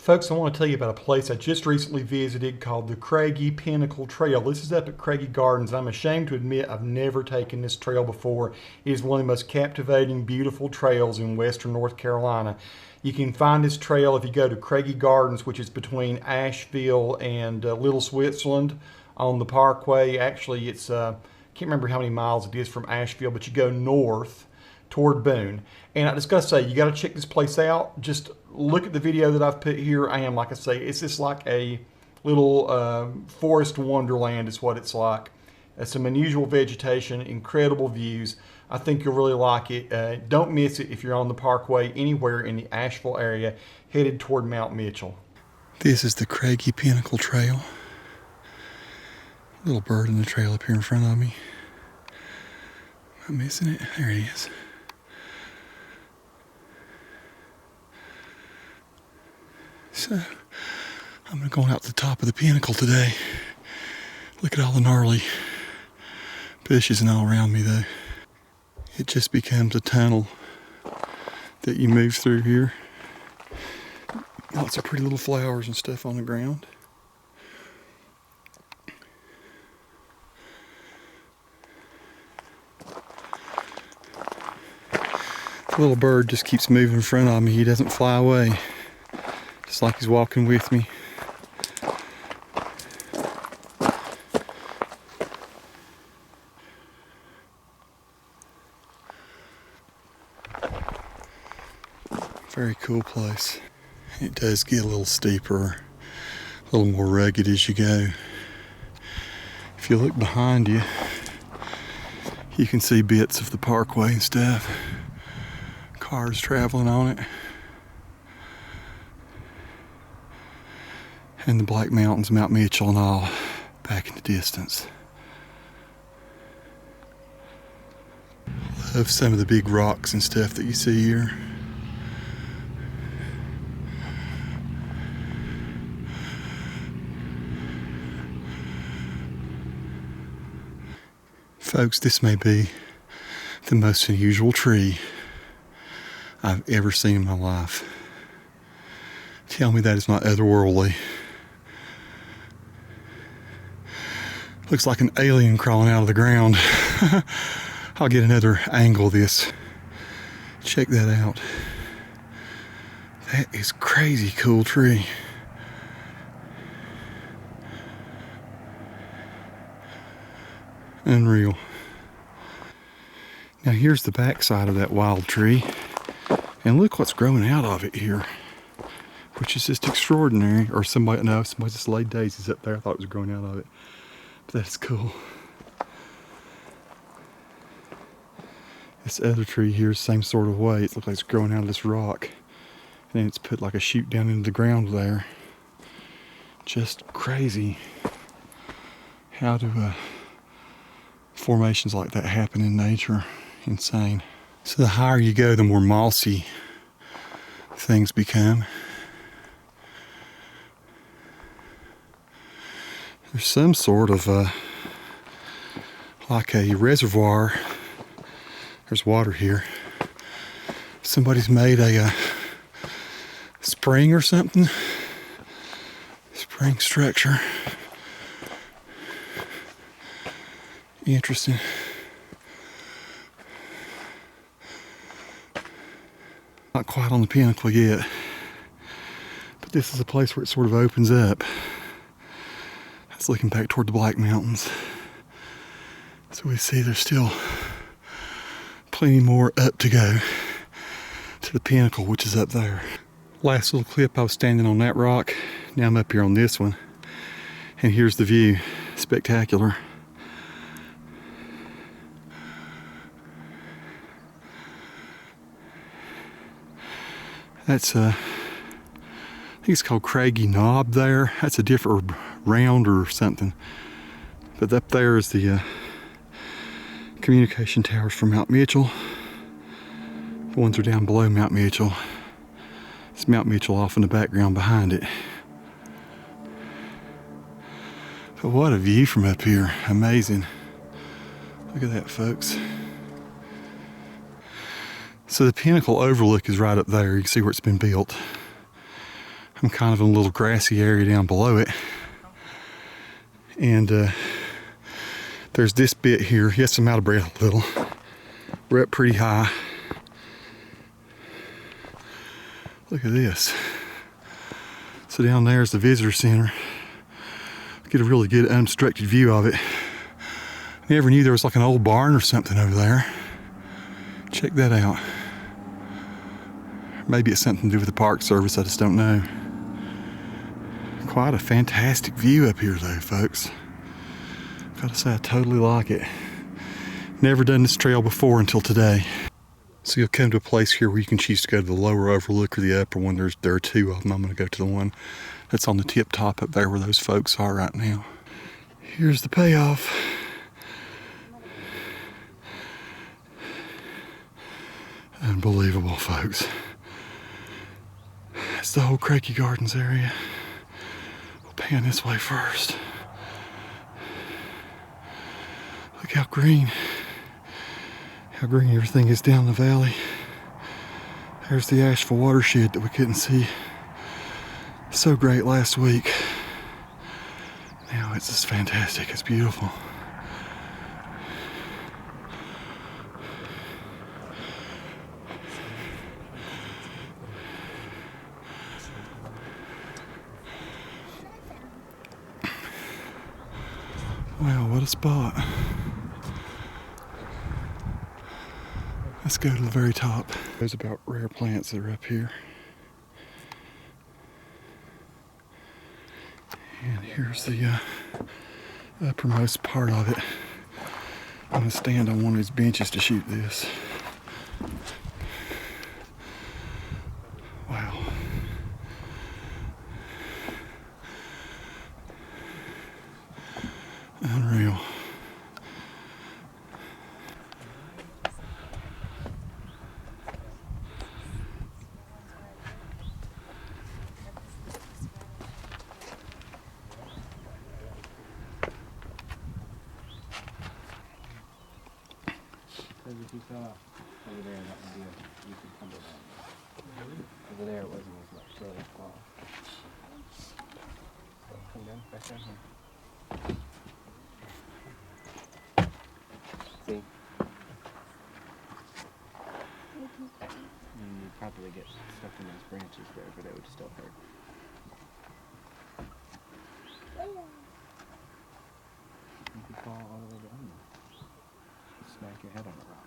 Folks, I want to tell you about a place I just recently visited called the Craggy Pinnacle Trail. This is up at Craggy Gardens. I'm ashamed to admit I've never taken this trail before. It is one of the most captivating, beautiful trails in western North Carolina. You can find this trail if you go to Craggy Gardens, which is between Asheville and Little Switzerland on the Parkway. Actually, it's can't remember how many miles it is from Asheville, but you go north toward Boone. And I just gotta say, you gotta check this place out. Just look at the video that I've put here. Like I say, it's just like a little forest wonderland is what it's like. Some unusual vegetation, incredible views. I think you'll really like it. Don't miss it if you're on the Parkway anywhere in the Asheville area headed toward Mount Mitchell. This is the Craggy Pinnacle Trail. Little bird in the trail up here in front of me. I'm missing it. There he is. So, I'm going to go out to the top of the pinnacle today. Look at all the gnarly bushes and all around me though. It just becomes a tunnel that you move through here. Lots of pretty little flowers and stuff on the ground. The little bird just keeps moving in front of me. He doesn't fly away. Just like he's walking with me. Very cool place. It does get a little steeper, a little more rugged as you go. If you look behind you, you can see bits of the parkway and stuff. Cars traveling on it. And the Black Mountains, Mount Mitchell and all back in the distance. Love some of the big rocks and stuff that you see here. Folks, this may be the most unusual tree I've ever seen in my life. Tell me that is not otherworldly. Looks like an alien crawling out of the ground. I'll get another angle of this. Check that out. That is crazy cool tree. Unreal. Now here's the backside of that wild tree. And look what's growing out of it here. Which is just extraordinary. Or somebody just laid daisies up there. I thought it was growing out of it. But that's cool. This other tree here is the same sort of way. It looks like it's growing out of this rock. And then it's put like a shoot down into the ground there. Just crazy. How do formations like that happen in nature? Insane. So the higher you go, the more mossy things become. There's some sort of like a reservoir. There's water here. Somebody's made a spring or something. Spring structure. Interesting. Not quite on the pinnacle yet. But this is a place where it sort of opens up. It's looking back toward the Black Mountains. So we see there's still plenty more up to go to the pinnacle, which is up there. Last little clip, I was standing on that rock. Now I'm up here on this one. And here's the view. Spectacular. That's I think it's called Craggy Knob there. That's a different round or something. But up there is the communication towers for Mount Mitchell. The ones are down below Mount Mitchell. It's Mount Mitchell off in the background behind it. But what a view from up here. Amazing. Look at that, folks. So the Pinnacle Overlook is right up there. You can see where it's been built. I'm kind of in a little grassy area down below it. And there's this bit here. Yes, I'm out of breath a little. We're up pretty high. Look at this. So down there is the visitor center. Get a really good unobstructed view of it. Never knew there was like an old barn or something over there. Check that out. Maybe it's something to do with the Park Service, I just don't know. Quite a fantastic view up here though, folks. Gotta say, I totally like it. Never done this trail before until today. So you'll come to a place here where you can choose to go to the lower overlook or the upper one. There are two of them. I'm gonna go to the one that's on the tip top up there where those folks are right now. Here's the payoff. Unbelievable, folks. That's the whole Craggy Gardens area. We'll pan this way first. Look how green everything is down the valley. There's the Asheville watershed that we couldn't see so great last week. Now it's just fantastic. It's beautiful. Wow, what a spot. Let's go to the very top. There's about rare plants that are up here. And here's the uppermost part of it. I'm gonna stand on one of these benches to shoot this. Wow. Unreal. If you saw over there, that would be you could come down. Over there, it wasn't as much, so it's fall. Come down, back down here. See? And you'd probably get stuck in those branches there, but it would still hurt. You could fall all the way down there. Smack your head on a rock.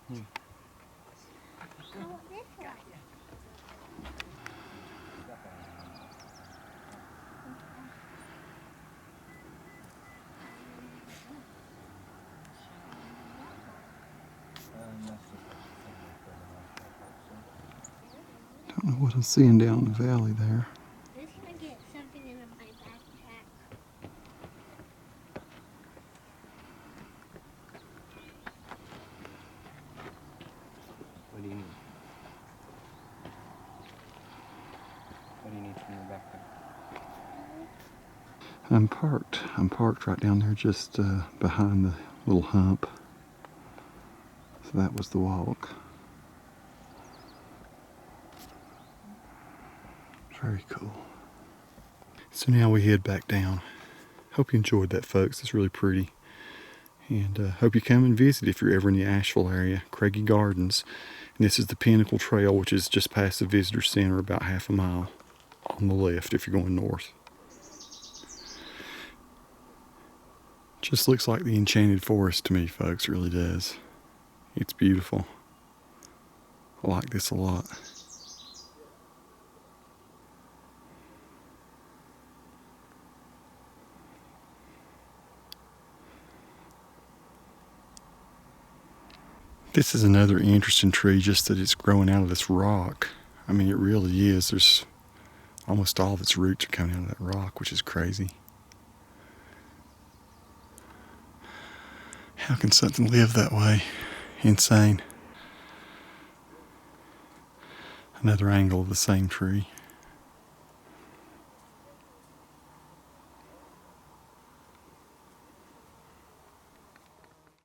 Daddy. Go this way. Don't know what I'm seeing down the valley there. I'm just gonna get something in my backpack. What do you need? What do you need from your backpack? I'm parked right down there just behind the little hump. So that was the walk. Very cool. So now we head back down. Hope you enjoyed that, folks. It's really pretty. And hope you come and visit if you're ever in the Asheville area. Craggy Gardens. And this is the Pinnacle Trail, which is just past the visitor center, about half a mile on the left if you're going north. Just looks like the enchanted forest to me, folks. It really does. It's beautiful. I like this a lot. This is another interesting tree, just that it's growing out of this rock. I mean, it really is. There's almost all of its roots are coming out of that rock, which is crazy. How can something live that way? Insane. Another angle of the same tree.